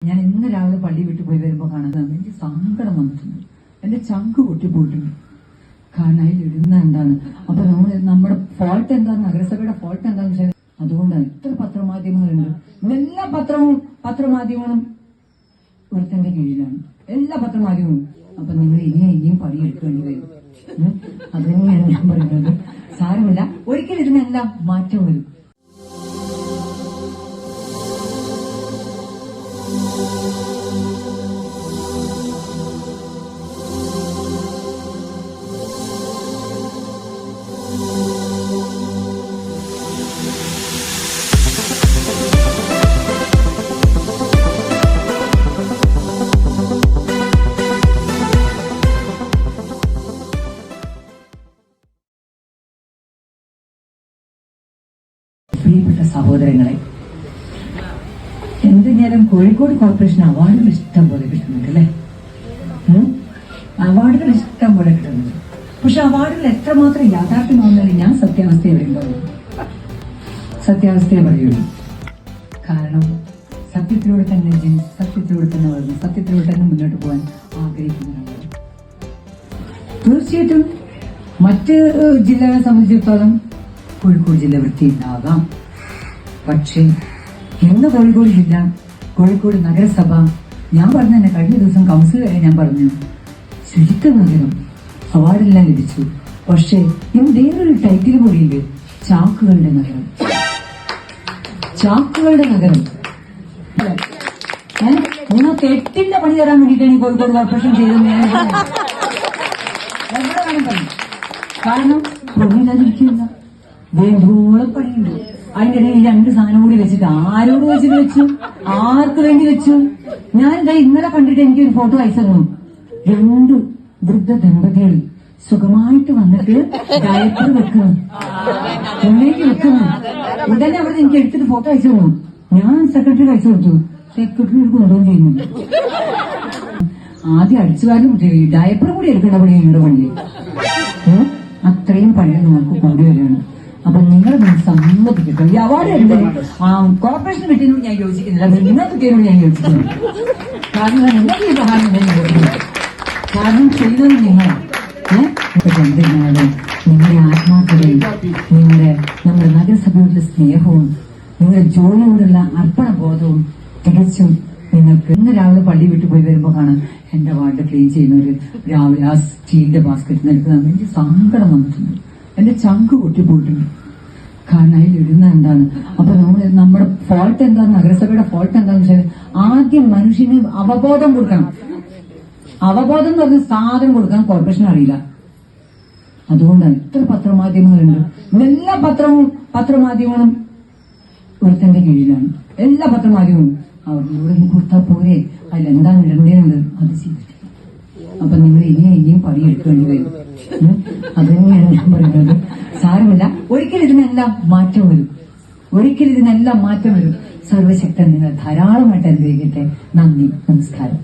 ഞാൻ ഇന്ന് രാവിലെ പള്ളി വിട്ടു പോയി വരുമ്പോൾ കാണുന്നത് എനിക്ക് സങ്കടം വന്നിട്ടുണ്ട്. എന്റെ ചങ്ക് പൊട്ടിപ്പോയിട്ടുണ്ട്. കാരണം അതിൽ ഇടുന്ന എന്താണ്, അപ്പൊ നമ്മുടെ ഫോൾട്ട് എന്താണ്, നഗരസഭയുടെ ഫോൾട്ട് എന്താണെന്ന് വെച്ചാൽ അതുകൊണ്ടാണ് ഇത്ര പത്രമാധ്യമങ്ങളുണ്ട്. എല്ലാ പത്രമാധ്യമങ്ങളും ഒരുത്തന്റെ കീഴിലാണ്, എല്ലാ പത്രമാധ്യമങ്ങളും. അപ്പൊ നിങ്ങൾ ഇനിയും പണിയെടുക്കേണ്ടി വരും. അത് തന്നെയാണ് ഞാൻ പറയുന്നത്. സാരമില്ല, ഒരിക്കലും ഇതിനെല്ലാം മാറ്റം വരും. പ്രിയപ്പെട്ട സഹോദരങ്ങളെ, എന്തും കോഴിക്കോട് കോർപ്പറേഷൻ അവാർഡുകൾ ഇഷ്ടം പോലെ കിട്ടുന്നുണ്ട് അല്ലെ? അവാർഡുകൾ ഇഷ്ടം പോലെ കിട്ടുന്നുണ്ട്. പക്ഷെ അവാർഡുകൾ എത്രമാത്രം യാഥാർത്ഥ്യമാണെന്നല്ല ഞാൻ സത്യാവസ്ഥയെ പറയുള്ളൂ. കാരണം സത്യത്തിലൂടെ തന്നെ ജനിച്ച് സത്യത്തിലൂടെ തന്നെ വളർന്നു സത്യത്തിലൂടെ തന്നെ മുന്നോട്ട് പോകാൻ ആഗ്രഹിക്കുന്നവരാണ്. തീർച്ചയായിട്ടും മറ്റ് ജില്ലകളെ സംബന്ധിച്ചിടത്തോളം കോഴിക്കോട് ജില്ല വൃത്തിയുണ്ടാകാം. പക്ഷേ ഇന്ന് കോഴിക്കോട് ജില്ല, കോഴിക്കോട് നഗരസഭ, ഞാൻ പറഞ്ഞ തന്നെ കഴിഞ്ഞ ദിവസം കൗൺസിൽ വരെ ഞാൻ പറഞ്ഞു ശുചിത്വ നഗരം അവാർഡെല്ലാം ലഭിച്ചു. പക്ഷേ ഇന്ന് വേറൊരു ടൈറ്റിൽ കൂടിയുണ്ട്, ചാക്കുകളുടെ നഗരം. നിങ്ങൾക്ക് 8ന്റെ പണി തരാൻ വേണ്ടിയിട്ടാണ് ഈ കോഴിക്കോട് കോർപ്പറേഷൻ ചെയ്തത്. എവിടെ വേണം പറയും, കാരണം പണിയില്ലാതിരിക്കില്ല, വേണ്ടോളം പണിയുണ്ട്. അതിന്റെ ഇടയിൽ 2 സാധനം കൂടി വെച്ചിട്ട് ആരോട് വെച്ചു, ആർക്ക് വേണ്ടി വെച്ചു? ഞാൻ ഇന്നലെ കണ്ടിട്ട് എനിക്കൊരു ഫോട്ടോ അയച്ചു തന്നു. 2 വൃദ്ധ ദമ്പതികൾ സുഖമായിട്ട് വന്നിട്ട് ഡയപ്പർ വെക്കുന്നു, ഉടനെ അവിടെ എനിക്ക് എടുത്തിട്ട് ഫോട്ടോ അയച്ചു തന്നു. ഞാൻ സെക്രട്ടറിക്ക് അയച്ചു കൊടുത്തു. സെക്രട്ടറി കൊണ്ടുപോകും ചെയ്യുന്നുണ്ട്. ആദ്യം അടിച്ചുവാരും ഡയപ്പർ കൂടി എടുക്കേണ്ട പണി നിങ്ങളുടെ പണിയിൽ. അത്രയും പണി നിങ്ങൾക്ക് കൂടി വരികയാണ്. അപ്പൊ നിങ്ങൾ സമ്മതിക്കട്ടെ. ഈ അവാർഡ് ഉണ്ട് കോർപ്പറേഷൻ കിട്ടിയതിനോട് ഞാൻ യോജിക്കുന്നില്ല, നിങ്ങൾക്ക് കിട്ടിയതിനോട് ഞാൻ യോജിക്കുന്നു. കാരണം നിങ്ങൾക്ക് ഈ സഹായം കാരണം ചെയ്തത് നിങ്ങളാണ്. നിങ്ങളുടെ ആത്മാർത്ഥതയും നമ്മുടെ നഗരസഭയോടുള്ള സ്നേഹവും നിങ്ങളുടെ ജോലിയോടുള്ള അർപ്പണബോധവും തികച്ചും നിങ്ങൾക്ക് ഇന്ന് രാവിലെ പള്ളി വിട്ടു പോയി വരുമ്പോൾ കാണാം എന്റെ വാർഡ് ക്ലീൻ ചെയ്യുന്നവര് രാവിലെ ആ സ്റ്റീലിന്റെ ബാസ്ക്കറ്റിൽ എടുക്കുന്നത് എനിക്ക് സങ്കടം വന്നിട്ടുണ്ട്. എന്റെ ചങ്ക് പൊട്ടിപ്പോയിട്ടുണ്ട്. കാരണം അതിൽ ഇടുന്ന എന്താണ്, അപ്പൊ നമ്മുടെ ഫോൾട്ട് എന്താണ്, നഗരസഭയുടെ ഫോൾട്ട് എന്താണെന്ന് വെച്ചാൽ ആദ്യം മനുഷ്യന് അവബോധം കൊടുക്കണം. അവബോധം എന്ന് പറഞ്ഞ സാധനം കൊടുക്കാൻ കോർപ്പറേഷൻ അറിയില്ല. അതുകൊണ്ടാണ് ഇത്ര പത്രമാധ്യമങ്ങളുണ്ട്. എല്ലാ പത്രമാധ്യമങ്ങളും ഒരുത്തന്റെ കീഴിലാണ്, എല്ലാ പത്രമാധ്യമങ്ങളും. അവരിലൂടെ കൊടുത്താൽ പോരെ, അതിലെന്താണ് ഇടേണ്ടത് അത് ചെയ്തിട്ടില്ല. അപ്പൊ നിങ്ങൾ ഇനിയും പണിയെടുക്കേണ്ടി വരും. അത് തന്നെയാണ് ഞാൻ പറയുന്നത്. സാരമില്ല, ഒരിക്കലും ഇതിനെല്ലാം മാറ്റം വരും. സർവശക്തൻ നിങ്ങൾ ധാരാളമായിട്ട് അനുഗ്രഹിക്കട്ടെ. നന്ദി, നമസ്കാരം.